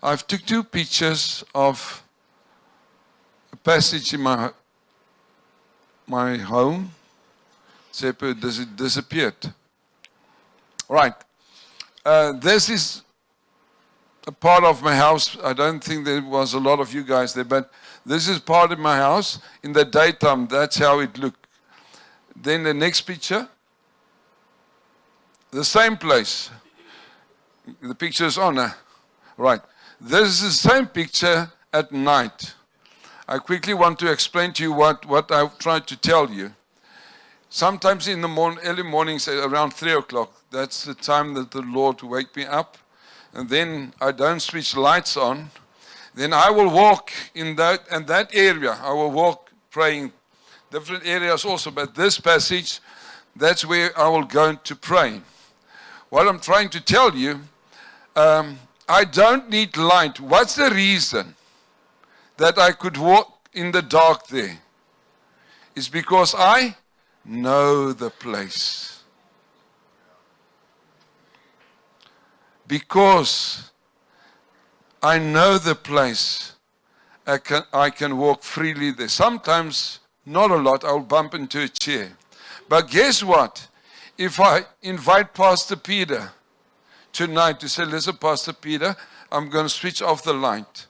I've took 2 pictures of a passage in my home. Seppo disappeared. Right. This is a part of my house. I don't think there was a lot of you guys there, but this is part of my house. In the daytime, that's how it looked. Then the next picture, the same place. The picture is on. Right. This is the same picture at night. I quickly want to explain to you what I've tried to tell you. Sometimes in the early mornings, around 3 o'clock, that's the time that the Lord will wake me up. And then I don't switch lights on. Then I will walk in that area. I will walk praying. Different areas also, but this passage, that's where I will go to pray. What I'm trying to tell you, I don't need light. What's the reason that I could walk in the dark there? It's because I know the place. Because I know the place, I can walk freely there. Sometimes, not a lot, I'll bump into a chair. But guess what? If I invite Pastor Peter tonight to say, listen, Pastor Peter, I'm going to switch off the light.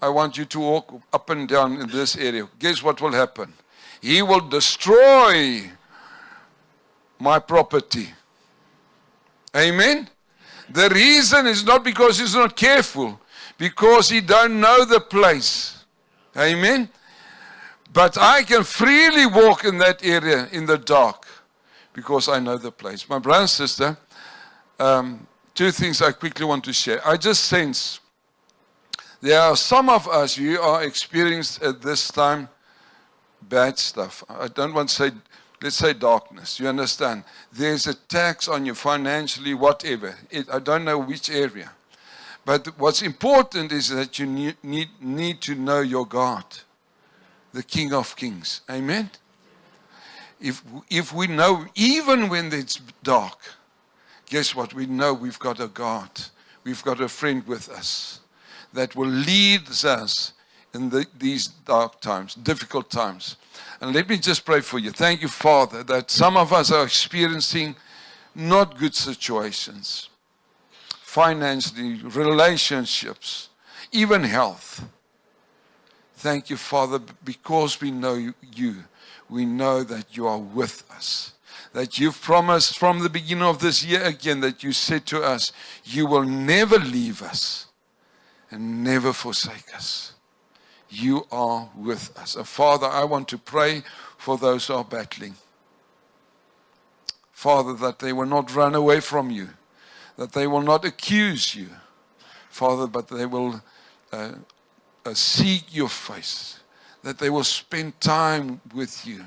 I want you to walk up and down in this area. Guess what will happen? He will destroy my property. Amen? The reason is not because he's not careful, because he don't know the place. Amen? But I can freely walk in that area in the dark because I know the place. My brother and sister, 2 things I quickly want to share. I just sense there are some of us, you are experiencing at this time bad stuff. I don't want to say, let's say darkness. You understand? There's attacks on you financially, whatever. I don't know which area. But what's important is that you need to know your God, the King of Kings. Amen? If we know, even when it's dark, guess what? We know we've got a God. We've got a friend with us that will lead us in these dark times, difficult times. And let me just pray for you. Thank you, Father, that some of us are experiencing not good situations, financially, relationships, even health. Thank you, Father, because we know you. We know that you are with us. That you've promised from the beginning of this year again that you said to us, you will never leave us and never forsake us. You are with us. And Father, I want to pray for those who are battling. Father, that they will not run away from you, that they will not accuse you, Father, but they will seek your face, that they will spend time with you,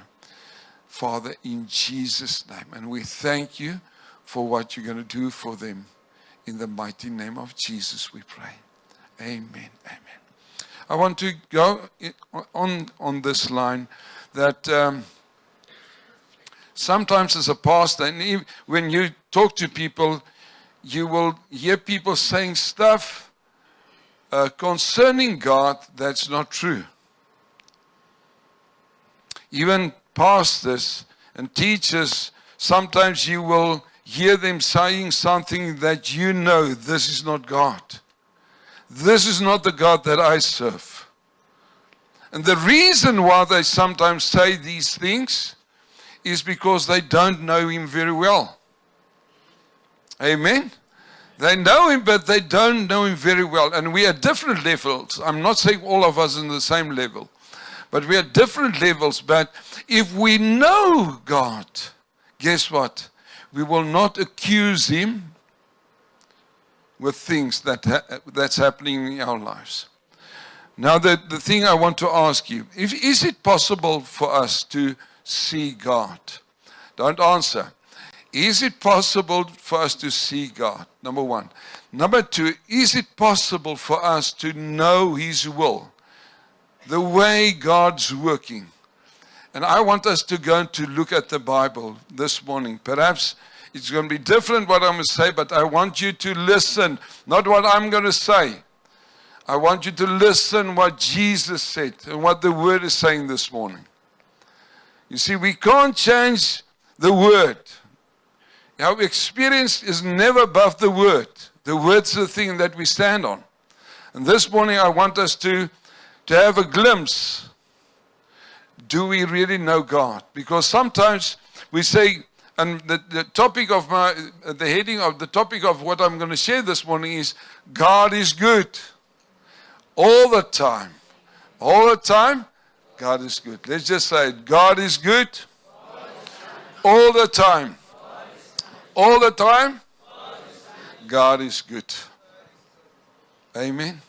Father, in Jesus' name. And we thank you for what you're going to do for them. In the mighty name of Jesus, we pray. Amen. Amen. I want to go on this line that sometimes as a pastor, and when you talk to people, you will hear people saying stuff concerning God that's not true. Even pastors and teachers, sometimes you will hear them saying something that you know this is not God. This is not the God that I serve. And the reason why they sometimes say these things is because they don't know Him very well. Amen? They know Him, but they don't know Him very well. And we are at different levels. I'm not saying all of us in the same level. But we are at different levels. But if we know God, guess what? We will not accuse Him with things that's happening in our lives. Now, the thing I want to ask you, is it possible for us to see God? Don't answer. Is it possible for us to see God? Number 1. Number 2, is it possible for us to know His will? The way God's working. And I want us to go to look at the Bible this morning. Perhaps it's going to be different what I'm going to say, but I want you to listen, not what I'm going to say. I want you to listen what Jesus said and what the Word is saying this morning. You see, we can't change the Word. Our experience is never above the Word. The Word's the thing that we stand on. And this morning I want us to have a glimpse. Do we really know God? Because sometimes we say, and the topic of the heading of the topic of what I'm going to share this morning is, God is good. All the time. All the time, God is good. Let's just say it. God is good. All the time. All the time, God is good. Amen.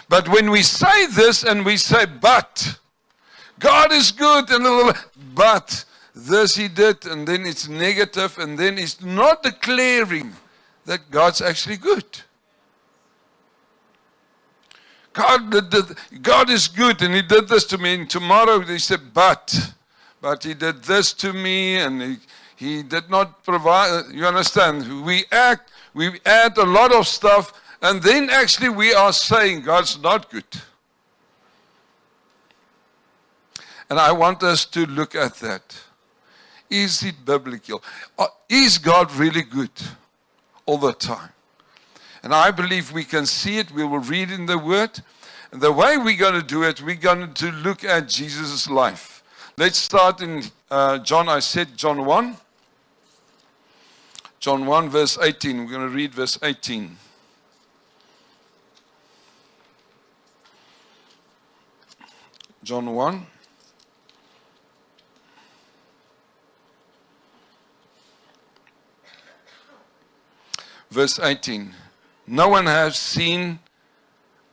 But when we say this and we say, but, God is good, and but this He did, and then it's negative, and then it's not declaring that God's actually good. God is good, and He did this to me, and tomorrow they say, but He did this to me, and He did not provide. You understand? We add a lot of stuff, and then actually we are saying God's not good. And I want us to look at that. Is it biblical? Is God really good all the time? And I believe we can see it. We will read in the Word. And the way we're going to do it, we're going to look at Jesus' life. Let's start in John. I said John 1. John 1 verse 18. We're going to read verse 18. John 1. Verse 18. No one has seen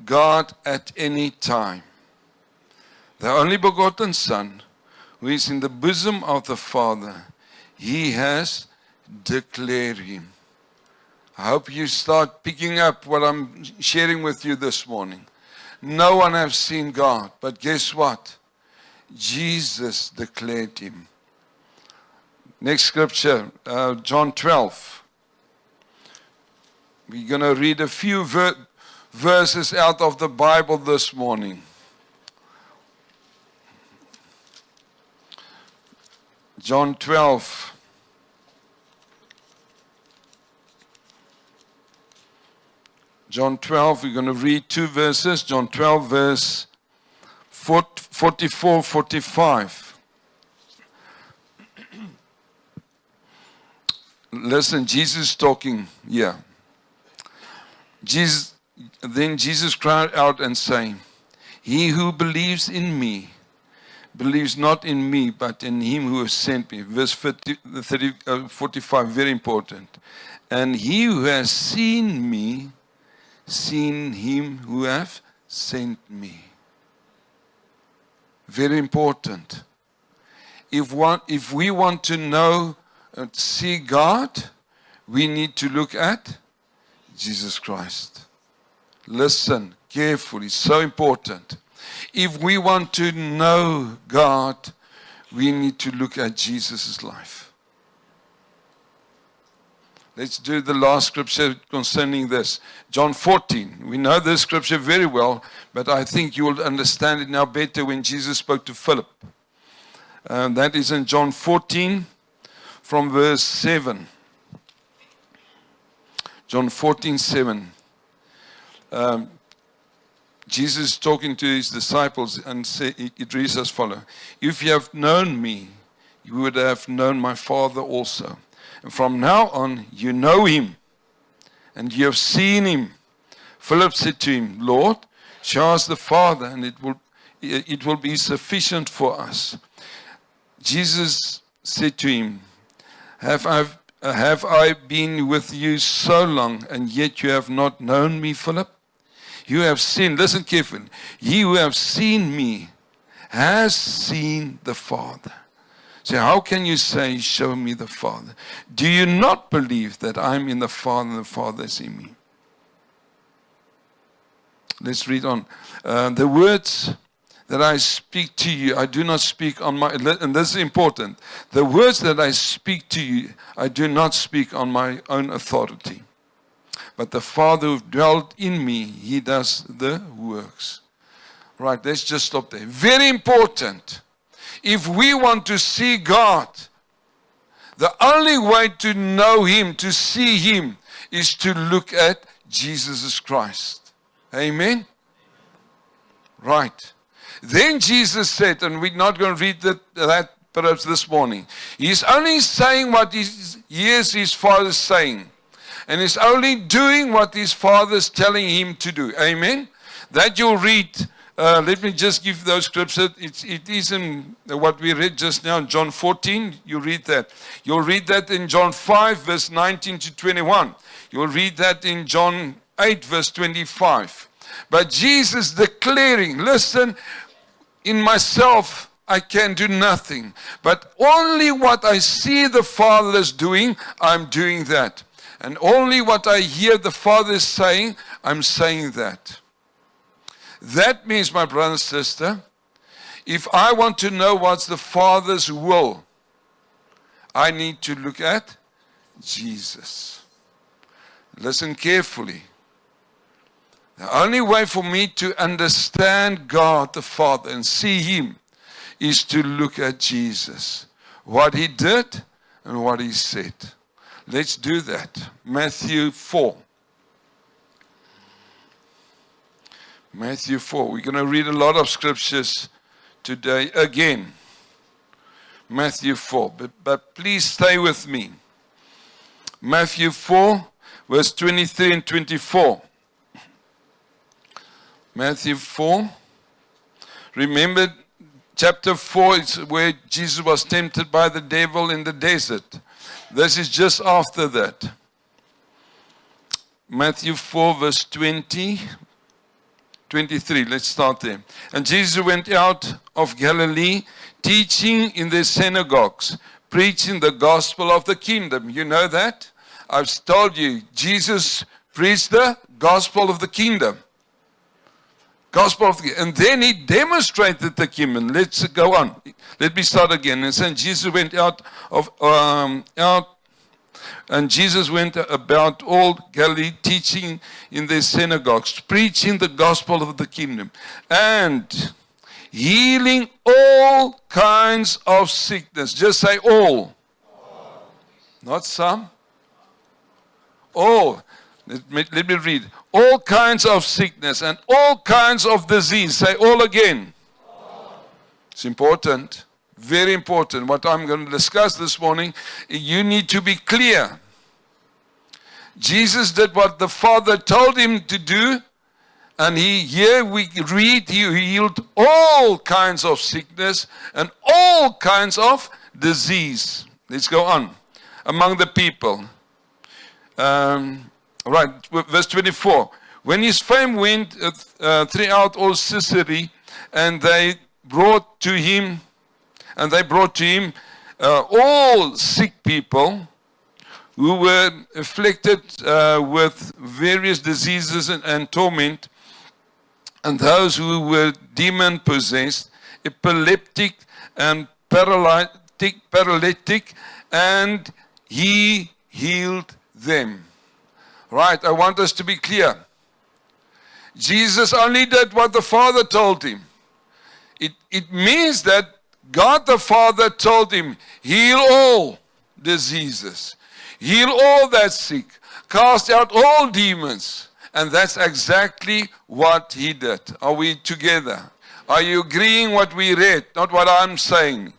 God at any time. The only begotten Son, who is in the bosom of the Father, He has declared Him. I hope you start picking up what I'm sharing with you this morning. No one has seen God, but guess what? Jesus declared Him. Next scripture, John 12. We're going to read a few verses out of the Bible this morning. John 12. John 12, we're going to read two verses. John 12, verse 44, 45. Listen, Jesus talking here. Then Jesus cried out and saying, He who believes in me, believes not in me, but in Him who has sent me. Verse 45, very important. And he who has seen me, seen Him who have sent me. Very important. If we want to know and see God, we need to look at Jesus Christ. Listen carefully, so important. If we want to know God, we need to look at Jesus' life. Let's do the last scripture concerning this. John 14. We know this scripture very well, but I think you will understand it now better when Jesus spoke to Philip. That is in John 14 from verse 7. John 14, 7. Jesus is talking to His disciples and it reads as follows. If you have known me, you would have known my Father also. And from now on, you know Him, and you have seen Him. Philip said to Him, Lord, show us the Father, and it will be sufficient for us. Jesus said to him, Have I been with you so long, and yet you have not known me, Philip? You have seen, listen carefully, he who has seen me has seen the Father. So how can you say, show me the Father? Do you not believe that I'm in the Father and the Father is in me? Let's read on. The words that I speak to you, I do not speak on my, and this is important. The words that I speak to you, I do not speak on my own authority. but the Father who dwelt in me, he does the works. Right, let's just stop there. Very important. If we want to see God, the only way to know him, to see him, is to look at Jesus Christ. Amen? Right. Then Jesus said, and we're not going to read that perhaps this morning. He's only saying what he hears his Father saying. And he's only doing what his Father is telling him to do. Amen? That you'll read. Let me just give those scriptures. It is in what we read just now in John 14. You read that. You'll read that in John 5, verse 19 to 21. You'll read that in John 8, verse 25. But Jesus declaring, listen, in myself I can do nothing. But only what I see the Father is doing, I'm doing that. And only what I hear the Father saying, I'm saying that. That means, my brother and sister, if I want to know what's the Father's will, I need to look at Jesus. Listen carefully. The only way for me to understand God the Father and see him is to look at Jesus. What he did and what he said. Let's do that. Matthew 4. Matthew 4. We're going to read a lot of scriptures today again. Matthew 4. But please stay with me. Matthew 4, verse 23 and 24. Matthew 4. Remember, chapter 4 is where Jesus was tempted by the devil in the desert. This is just after that. Matthew 4, verse 20, 23. Let's start there. And Jesus went out of Galilee, teaching in the synagogues, preaching the gospel of the kingdom. You know that? I've told you, Jesus preached the gospel of the kingdom. And then he demonstrated the kingdom. Let's go on. Let me start again. And so Jesus went and Jesus went about all Galilee, teaching in their synagogues, preaching the gospel of the kingdom, and healing all kinds of sickness. Just say all. Not some. All. Let me read. All kinds of sickness and all kinds of disease. Say all again. All. It's important. Very important. What I'm going to discuss this morning, you need to be clear. Jesus did what the Father told him to do. And here we read, he healed all kinds of sickness and all kinds of disease. Let's go on. Among the people. Right, verse 24. When his fame went throughout all Sicily, and they brought to him all sick people who were afflicted with various diseases and torment, and those who were demon-possessed, epileptic and paralytic, and he healed them. Right, I want us to be clear. Jesus only did what the Father told him. It means that God the Father told him, heal all diseases, heal all that's sick, cast out all demons. And that's exactly what he did. Are we together? Are you agreeing what we read, not what I'm saying?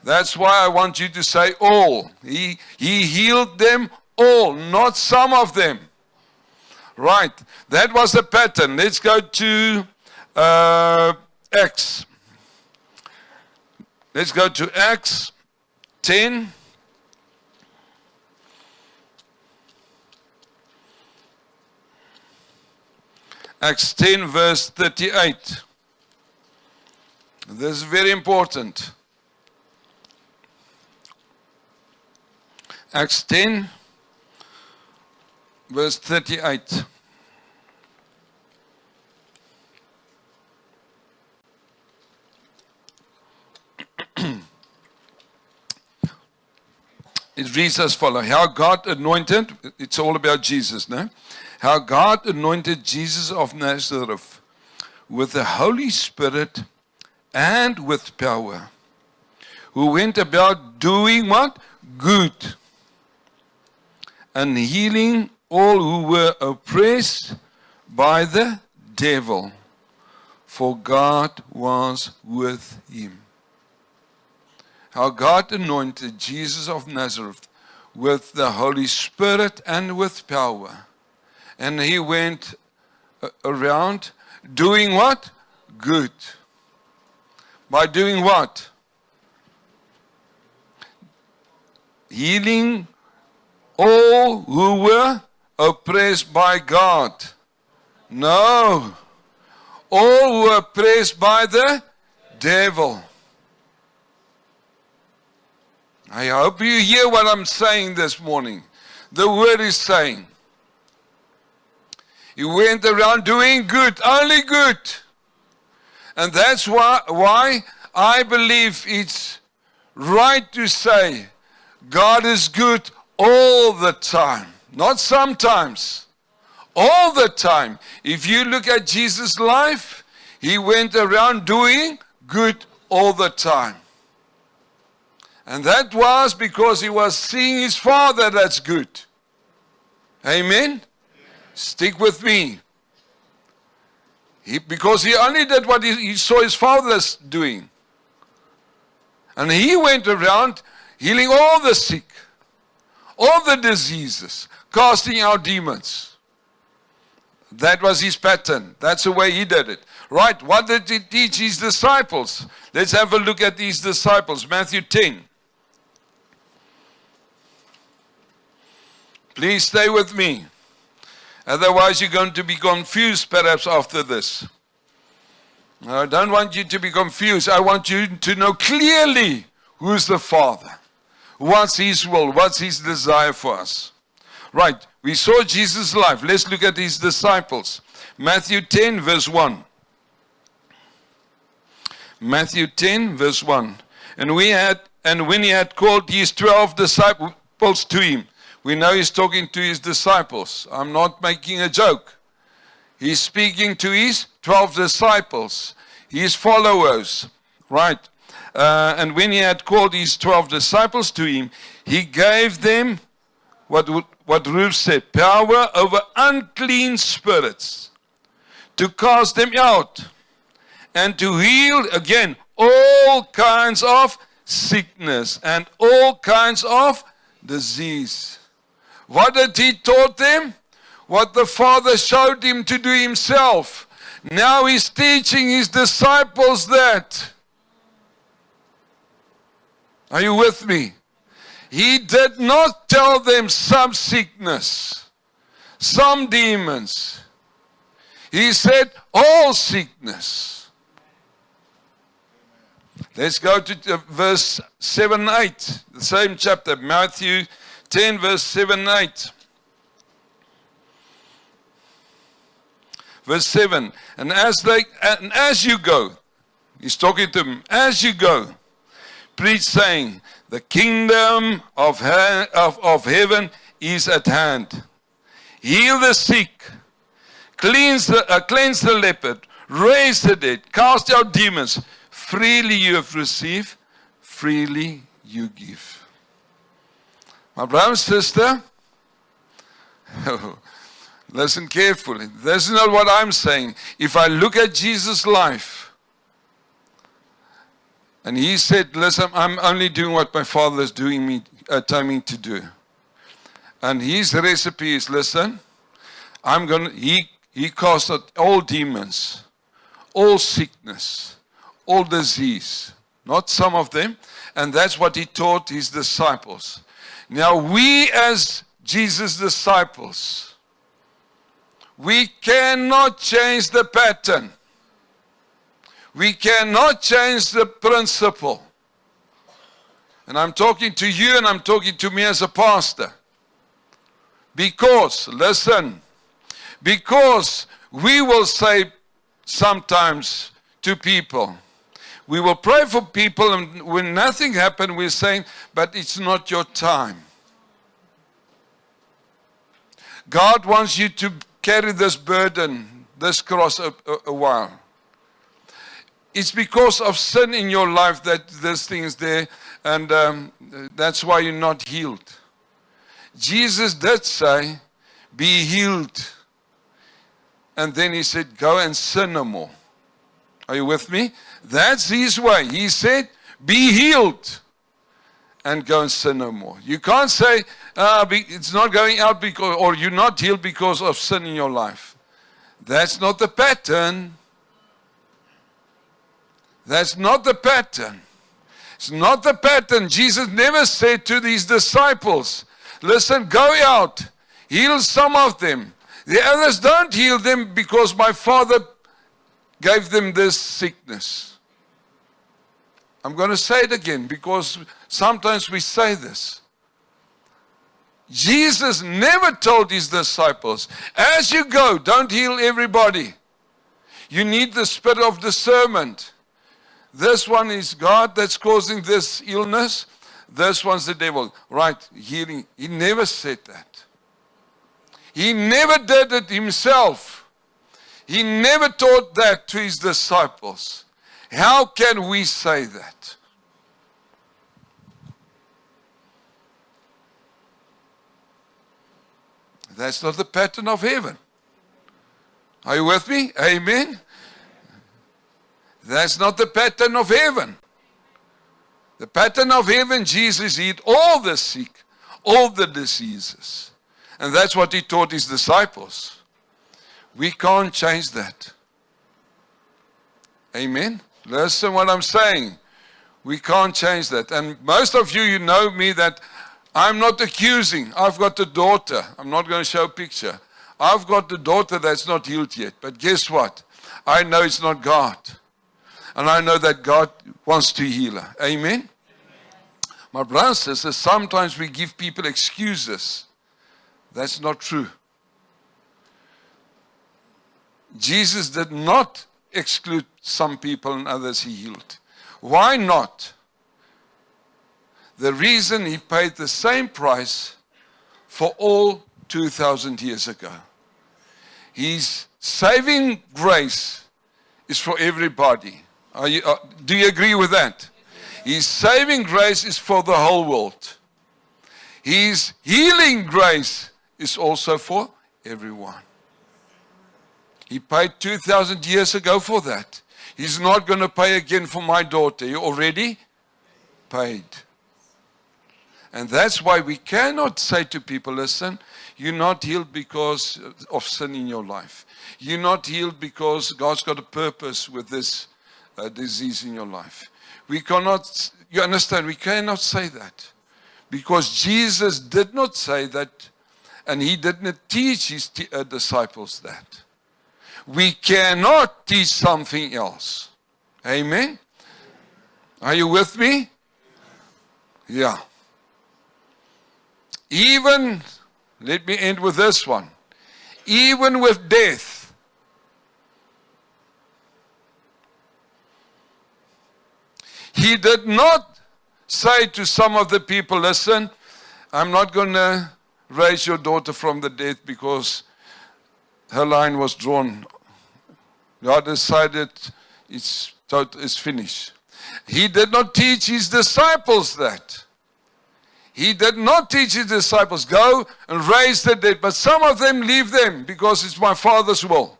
That's why I want you to say all. He healed them all, not some of them. Right, that was the pattern. Let's go to Acts. Let's go to Acts 10. Acts 10 verse 38. This is very important. Acts 10 verse 38. It reads as follows. How God anointed, it's all about Jesus now. how God anointed Jesus of Nazareth with the Holy Spirit and with power, who went about doing what? Good, and healing all who were oppressed by the devil, for God was with him. How God anointed Jesus of Nazareth with the Holy Spirit and with power. And he went around doing what? Good. By doing what? Healing all who were oppressed by God. No. All who were oppressed by the devil. I hope you hear what I'm saying this morning. The word is saying. He went around doing good, only good. And that's why I believe it's right to say God is good all the time. Not sometimes. All the time. If you look at Jesus' life, he went around doing good all the time. And that was because he was seeing his Father that's good. Amen? Stick with me. Because he only did what he saw his Father doing. And he went around healing all the sick, all the diseases, casting out demons. That was his pattern. That's the way he did it. Right, what did he teach his disciples? Let's have a look at these disciples. Matthew 10. Please stay with me. Otherwise you're going to be confused perhaps after this. I don't want you to be confused. I want you to know clearly who's the Father. What's his will? What's his desire for us? Right, we saw Jesus' life. Let's look at his disciples. Matthew 10 verse 1. Matthew 10 verse 1. And when he had called his 12 disciples to him. We know he's talking to his disciples. I'm not making a joke. He's speaking to his 12 disciples, his followers, right? And when he had called his 12 disciples to him, he gave them what Ruth said, power over unclean spirits, to cast them out, and to heal, again, all kinds of sickness and all kinds of disease. What did he taught them? What the Father showed him to do himself. Now he's teaching his disciples that. Are you with me? He did not tell them some sickness, some demons. He said all sickness. Let's go to verse 7 and 8, the same chapter, Matthew 10 verse 7 and 8. Verse 7, and as you go, he's talking to them, as you go, preach saying, the kingdom of heaven is at hand. Heal the sick, cleanse the leopard, raise the dead, cast out demons. Freely you have received, freely you give. My brother and sister, listen carefully. This is not what I'm saying. If I look at Jesus' life, and he said, listen, I'm only doing what my Father is telling me to do. And his recipe is, listen, he cast out all demons, all sickness, all disease. Not some of them. And that's what he taught his disciples. Now we as Jesus' disciples, we cannot change the pattern. We cannot change the principle. And I'm talking to you and I'm talking to me as a pastor. Because, listen, because we will say sometimes to people, we will pray for people, and when nothing happens, we're saying, but it's not your time. God wants you carry this burden, this cross a while? It's because of sin in your life that this thing is there, and that's why you're not healed. Jesus did say, be healed. And then he said, go and sin no more. Are you with me? That's his way. He said, be healed and go and sin no more. You can't say, it's not going out because, or you're not healed because of sin in your life. That's not the pattern. That's not the pattern. It's not the pattern. Jesus never said to these disciples, listen, go out, heal some of them. The others don't heal them because my Father gave them this sickness. I'm going to say it again because sometimes we say this. Jesus never told his disciples, as you go, don't heal everybody. You need the spirit of discernment. This one is God that's causing this illness. This one's the devil. Right, healing. He never said that. He never did it himself. He never taught that to his disciples. How can we say that? That's not the pattern of heaven. Are you with me? Amen. That's not the pattern of heaven. The pattern of heaven, Jesus healed all the sick, all the diseases. And that's what he taught his disciples. We can't change that. Amen? Listen what I'm saying. We can't change that. And most of you know me that I'm not accusing. I've got a daughter. I'm not going to show a picture. I've got a daughter that's not healed yet. But guess what? I know it's not God. And I know that God wants to heal her. Amen? My brothers and sisters, sometimes we give people excuses. That's not true. Jesus did not exclude some people and others he healed. Why not? The reason he paid the same price for all 2,000 years ago. His saving grace is for everybody. Do you agree with that? His saving grace is for the whole world. His healing grace is also for everyone. He paid 2,000 years ago for that. He's not going to pay again for my daughter. He already paid. And that's why we cannot say to people, listen, you're not healed because of sin in your life. You're not healed because God's got a purpose with this disease in your life. We cannot, you understand, we cannot say that. Because Jesus did not say that, and he did not teach his disciples that. We cannot teach something else. Amen? Are you with me? Yeah. Even, let me end with this one. Even with death, he did not say to some of the people, listen, I'm not going to raise your daughter from the dead because her line was drawn. God decided it's finished. He did not teach his disciples that. He did not teach his disciples, go and raise the dead. But some of them leave them because it's my Father's will.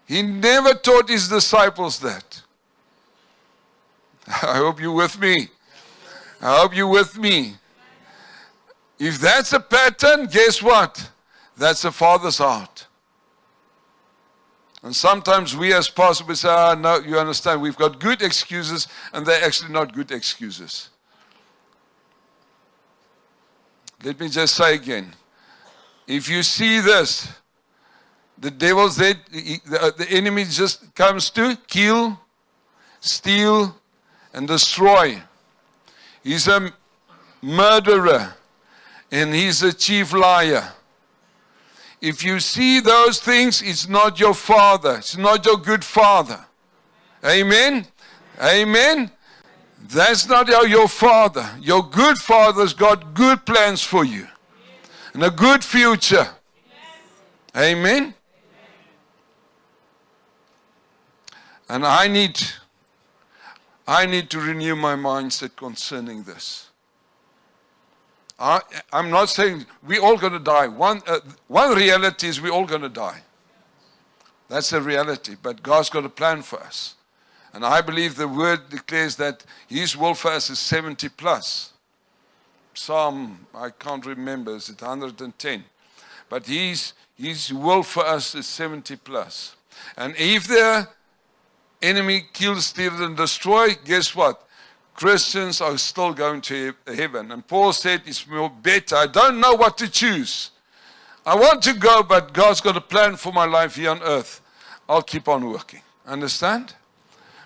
He never taught his disciples that. I hope you're with me. I hope you're with me. If that's a pattern, guess what? That's the Father's heart. And sometimes we as pastors say, no, you understand, we've got good excuses, and they're actually not good excuses. Let me just say again, if you see this, the devil's there, the enemy just comes to kill, steal, and destroy. He's a murderer, and he's a chief liar. If you see those things, it's not your father. It's not your good father. Amen? Amen? That's not your father. Your good father's got good plans for you. And a good future. Amen? And I need to renew my mindset concerning this. I'm not saying we're all going to die. One reality is we're all going to die. That's the reality. But God's got a plan for us. And I believe the word declares that His will for us is 70 plus. Psalm, I can't remember, is it 110? But His will for us is 70 plus. And if the enemy kills, steal, and destroy, guess what? Christians are still going to heaven. And Paul said, it's more better. I don't know what to choose. I want to go, but God's got a plan for my life here on earth. I'll keep on working. Understand?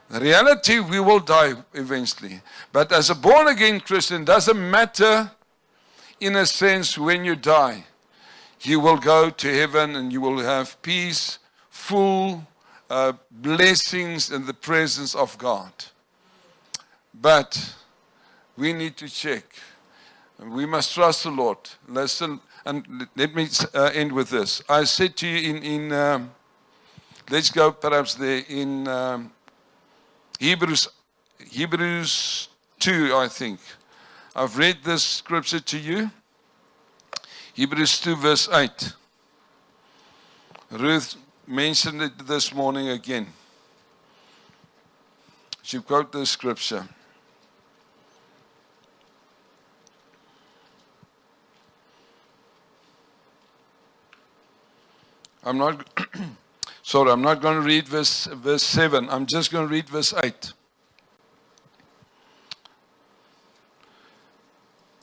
The reality, we will die eventually. But as a born-again Christian, doesn't matter, in a sense, when you die. You will go to heaven and you will have peace, full blessings in the presence of God. But we need to check. We must trust the Lord. Listen, and let me end with this. I said to you in let's go perhaps there in Hebrews 2, I think. I've read this scripture to you. Hebrews 2 verse 8. Ruth mentioned it this morning again. She quoted the scripture. I'm not going to read verse 7. I'm just going to read verse 8.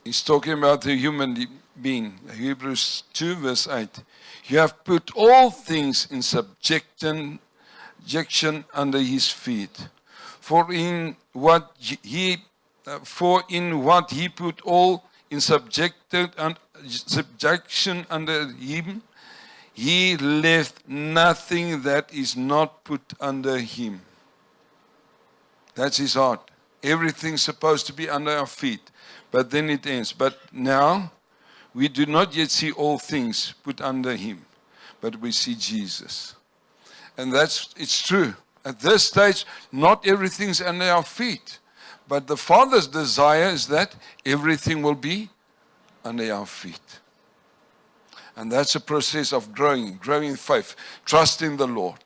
He's talking about the human being. Hebrews 2 verse 8. You have put all things in subjection under His feet. For in what he put all in subjection under Him, He left nothing that is not put under Him. That's His heart. Everything's supposed to be under our feet. But then it ends. But now, we do not yet see all things put under Him. But we see Jesus. And it's true. At this stage, not everything's under our feet. But the Father's desire is that everything will be under our feet. And that's a process of growing in faith, trusting the Lord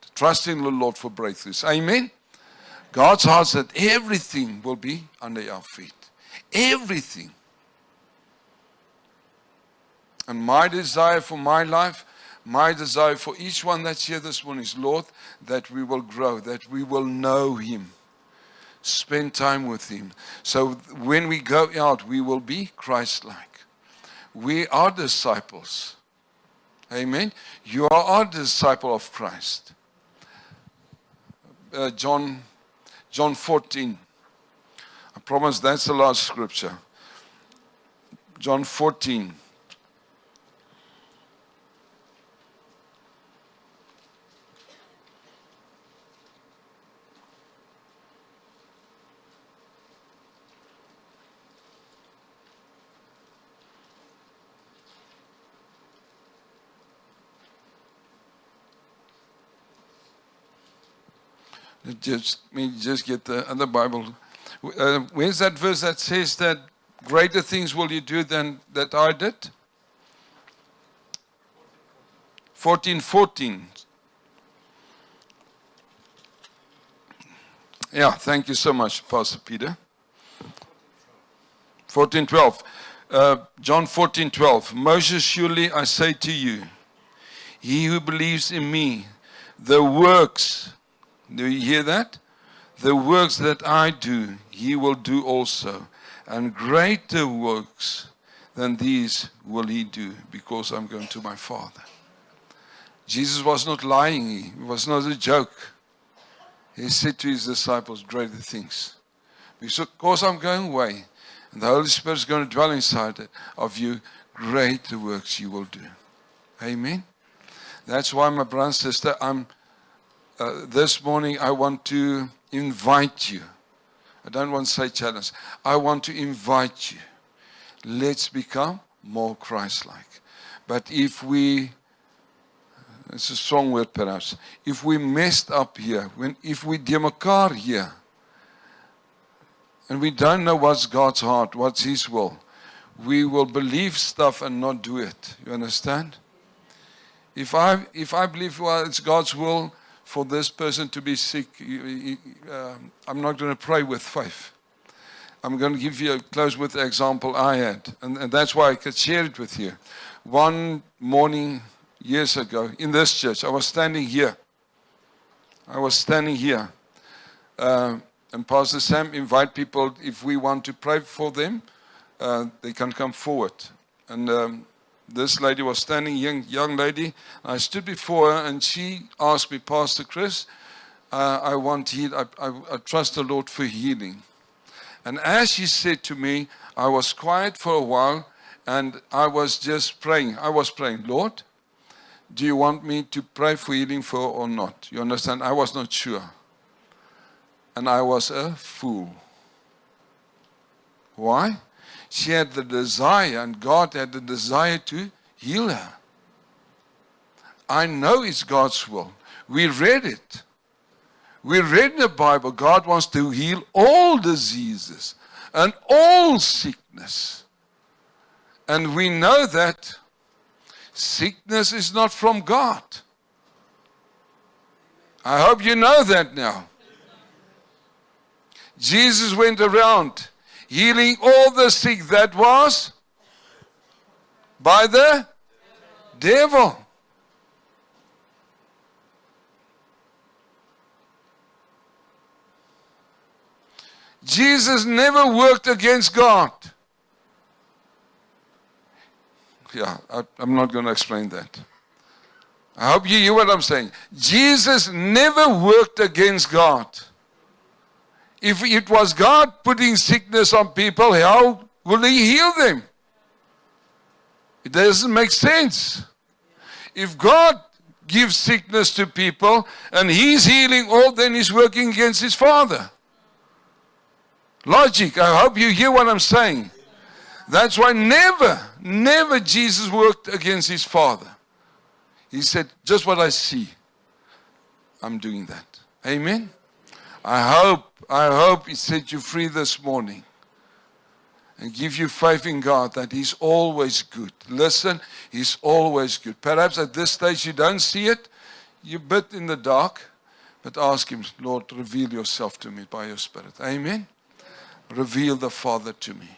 for breakthroughs. Amen? God's heart that everything will be under our feet. Everything. And my desire for my life, my desire for each one that's here this morning is, Lord, that we will grow, that we will know Him, spend time with Him. So when we go out, we will be Christ-like. We are disciples. Amen. You are a disciple of Christ. John 14. I promise that's the last scripture. John 14. Just get the other Bible. Where's that verse that says that greater things will you do than that I did? 14:14. Yeah, thank you so much, Pastor Peter. 14:12. John 14:12. Most surely I say to you, he who believes in me, the works. Do you hear that? The works that I do, he will do also. And greater works than these will he do, because I'm going to my Father. Jesus was not lying. It was not a joke. He said to his disciples, greater things. Because I'm going away, and the Holy Spirit is going to dwell inside of you, greater works you will do. Amen? That's why, my brother and sister, this morning I want to invite you. I don't want to say challenge. I want to invite you. Let's become more Christ-like. But if we it's a strong word perhaps, if we messed up here, if we de mekaar here, and we don't know what's God's heart, what's His will, we will believe stuff and not do it. You understand? If I believe, well, it's God's will for this person to be sick, I'm not going to pray with faith. I'm going to give you a close with the example I had, and that's why I could share it with you. One morning, years ago, in this church, I was standing here. And Pastor Sam invite people, if we want to pray for them, they can come forward. And this lady was standing, young lady. I stood before her, and she asked me, Pastor Chris, I trust the Lord for healing. And as she said to me, I was quiet for a while, and I was just praying. I was praying, Lord, do you want me to pray for healing for her or not? You understand? I was not sure. And I was a fool. Why? She had the desire, and God had the desire to heal her. I know it's God's will. We read it. We read in the Bible, God wants to heal all diseases and all sickness. And we know that sickness is not from God. I hope you know that now. Jesus went around healing all the sick that was by the devil. Jesus never worked against God. Yeah, I'm not going to explain that. I hope you hear what I'm saying. Jesus never worked against God. If it was God putting sickness on people, how will He heal them? It doesn't make sense. If God gives sickness to people and He's healing all, then He's working against His Father. Logic. I hope you hear what I'm saying. That's why never Jesus worked against His Father. He said, just what I see, I'm doing that. Amen? I hope He set you free this morning and give you faith in God that He's always good. Listen, He's always good. Perhaps at this stage you don't see it. You're a bit in the dark, but ask Him, Lord, reveal yourself to me by your Spirit. Amen? Reveal the Father to me.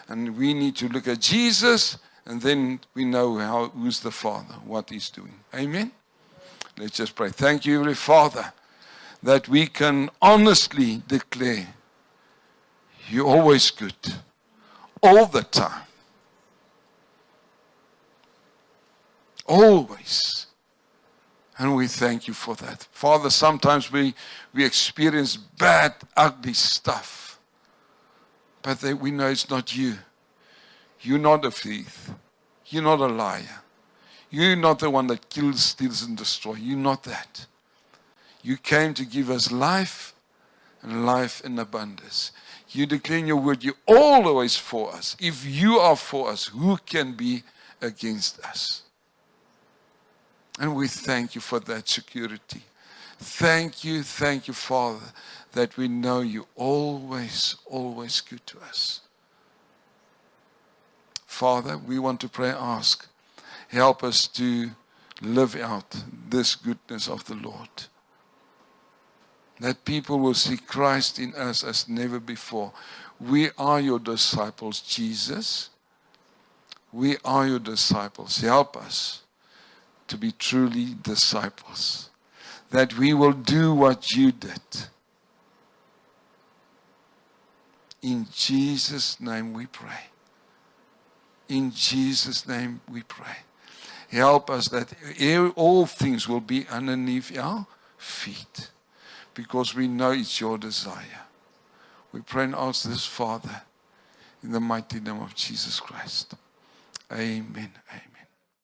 And we need to look at Jesus, and then we know who's the Father, what He's doing. Amen? Let's just pray. Thank you, Heavenly Father, that we can honestly declare you're always good, all the time. Always. And we thank you for that. Father, sometimes we experience bad, ugly stuff. But we know it's not you. You're not a thief. You're not a liar. You're not the one that kills, steals, and destroys. You're not that. You came to give us life and life in abundance. You declare in your word, you're always for us. If you are for us, who can be against us? And we thank you for that security. Thank you, Father, that we know you always, always good to us. Father, we want to pray, ask, help us to live out this goodness of the Lord. That people will see Christ in us as never before. We are your disciples, Jesus. We are your disciples. Help us to be truly disciples. That we will do what you did. In Jesus' name we pray. In Jesus' name we pray. Help us that all things will be underneath our feet. Because we know it's your desire. We pray and ask this, Father, in the mighty name of Jesus Christ. Amen. Amen.